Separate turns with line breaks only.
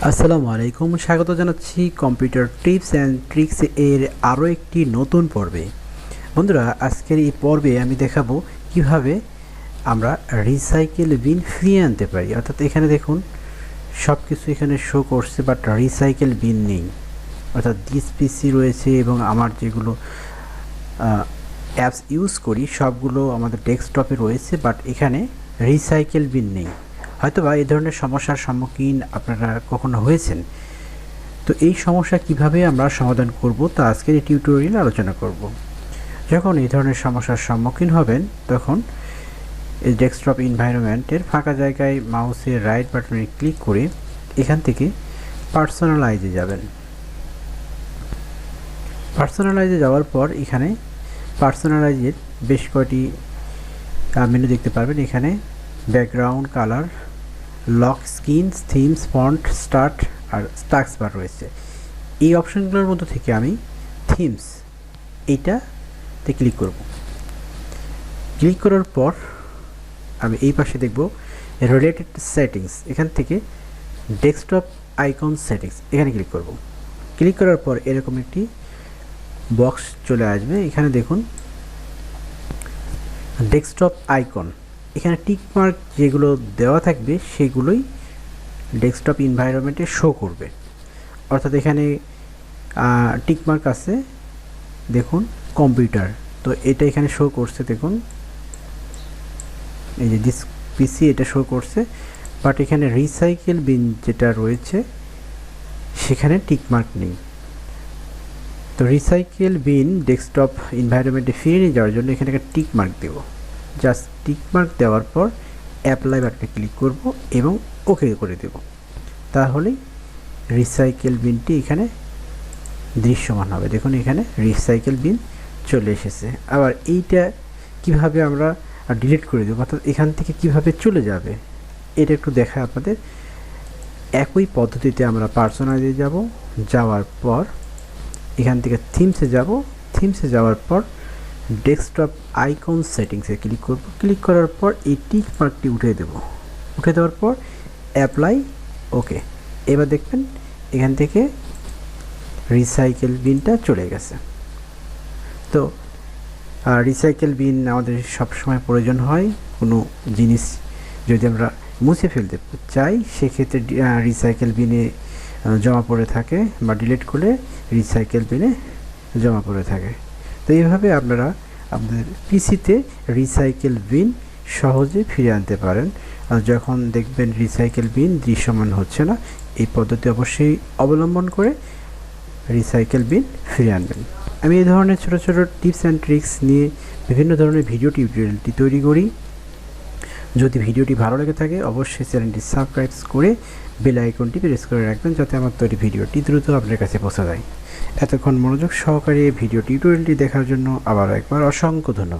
আসসালামু আলাইকুম, স্বাগত জানাচ্ছি কম্পিউটার টিপস অ্যান্ড ট্রিক্স এর আরও একটি নতুন পর্বে। বন্ধুরা, আজকের এই পর্বে আমি দেখাবো কিভাবে আমরা রিসাইকেল বিন ফিরিয়ে আনতে পারি। অর্থাৎ এখানে দেখুন সব কিছু এখানে শো করছে, বাট রিসাইকেল বিন নেই। অর্থাৎ দিস পিসি রয়েছে এবং আমার যেগুলো অ্যাপস ইউজ করি সবগুলো আমাদের ডেস্কটপে রয়েছে, বাট এখানে রিসাইকেল বিন নেই। হয়তোবা এই ধরনের সমস্যার সম্মুখীন আপনারা কখনো হয়েছেন। তো এই সমস্যা কিভাবে আমরা সমাধান করব তা আজকের এই টিউটোরিয়ালে আলোচনা করব। যখন এই ধরনের সমস্যার সম্মুখীন হবেন তখন এই ডেস্কটপ এনভায়রনমেন্টের ফাঁকা জায়গায় মাউসের রাইট বাটনে ক্লিক করে এখান থেকে পার্সোনালাইজে যাবেন। পার্সোনালাইজে যাওয়ার পর এখানে পার্সোনালাইজের বেশ কয়টি মেনু দেখতে পারবেন। এখানে background, colour, lock screens, themes, font, start আর স্টাক্স বার রয়েছে। এই অপশনগুলোর মধ্যে থেকে আমি থিমস এইটাতে ক্লিক করব। ক্লিক করার পর আমি এই পাশে দেখব রিলেটেড সেটিংস, এখান থেকে ডেস্কটপ আইকন সেটিংস এখানে ক্লিক করব। ক্লিক করার পর এরকম একটি বক্স চলে আসবে। এখানে দেখুন ডেস্কটপ আইকন, এখানে টিকমার্ক যেগুলো দেওয়া থাকবে সেগুলোই ডেস্কটপ এনভায়রনমেন্টে শো করবে। অর্থাৎ এখানে টিকমার্ক আছে দেখুন কম্পিউটার, তো এটা এখানে শো করছে। দেখুন এই যে দিস পিসি এটা শো করছে, বাট এখানে রিসাইকেল বিন যেটা রয়েছে সেখানে টিকমার্ক নেই। তো রিসাইকেল বিন ডেস্কটপ এনভায়রনমেন্টে ফিরে নিয়ে যাওয়ার জন্য এখানে একটা টিকমার্ক দেব। জাস্ট টিকমার্ক দেওয়ার পর অ্যাপ্লাই বাটনে ক্লিক করব এবং ওকে করে দেব। তাহলেই রিসাইকেল বিনটি এখানে দৃশ্যমান হবে। দেখুন এখানে রিসাইকেল বিন চলে এসেছে। আবার এইটা কিভাবে আমরা ডিলিট করে দেবো, অর্থাৎ এখান থেকে কিভাবে চলে যাবে এটা একটু দেখা আপনাদের। একই পদ্ধতিতে আমরা পার্সোনালাইজে যাব, যাওয়ার পর এখান থেকে থিমসে যাব। থিমসে যাওয়ার পর ডেস্কটপ আইকন সেটিংসে ক্লিক করব। ক্লিক করার পর এই টিক মার্কটি উঠিয়ে দেব। উঠে দেওয়ার পর অ্যাপ্লাই, ওকে। এবার দেখবেন এখান থেকে রিসাইকেল বিনটা চলে গেছে। তো রিসাইকেল বিন আমাদের সবসময় প্রয়োজন হয়। কোনো জিনিস যদি আমরা মুছে ফেলতে চাই সেক্ষেত্রে রিসাইকেল বিনে জমা পড়ে থাকে, বা ডিলিট করলে রিসাইকেল বিনে জমা পড়ে থাকে। তো এইভাবে আপনারা আপনাদের পিসিতে রিসাইকেল বিন সহজে ফিরে আনতে পারেন। যখন দেখবেন রিসাইকেল বিন দৃশ্যমান হচ্ছে না, এই পদ্ধতি অবশ্যই অবলম্বন করে রিসাইকেল বিন ফিরে আনবেন। আমি এই ধরনের ছোট ছোট টিপস অ্যান্ড ট্রিক্স নিয়ে বিভিন্ন ধরনের ভিডিও টিউটোরিয়ালটি তৈরি করি। যদি ভিডিওটি ভালো লেগে থাকে অবশ্যই চ্যানেলটি সাবস্ক্রাইব করে বেল আইকনটি প্রেস করে রাখবেন, যাতে আমার তৈরি ভিডিওটি দ্রুত আপনার কাছে পৌঁছে যায়। এতক্ষণ মনোযোগ সহকারে ভিডিও টিউটোরিয়ালটি দেখার জন্য আবার একবার অসংখ্য ধন্যবাদ।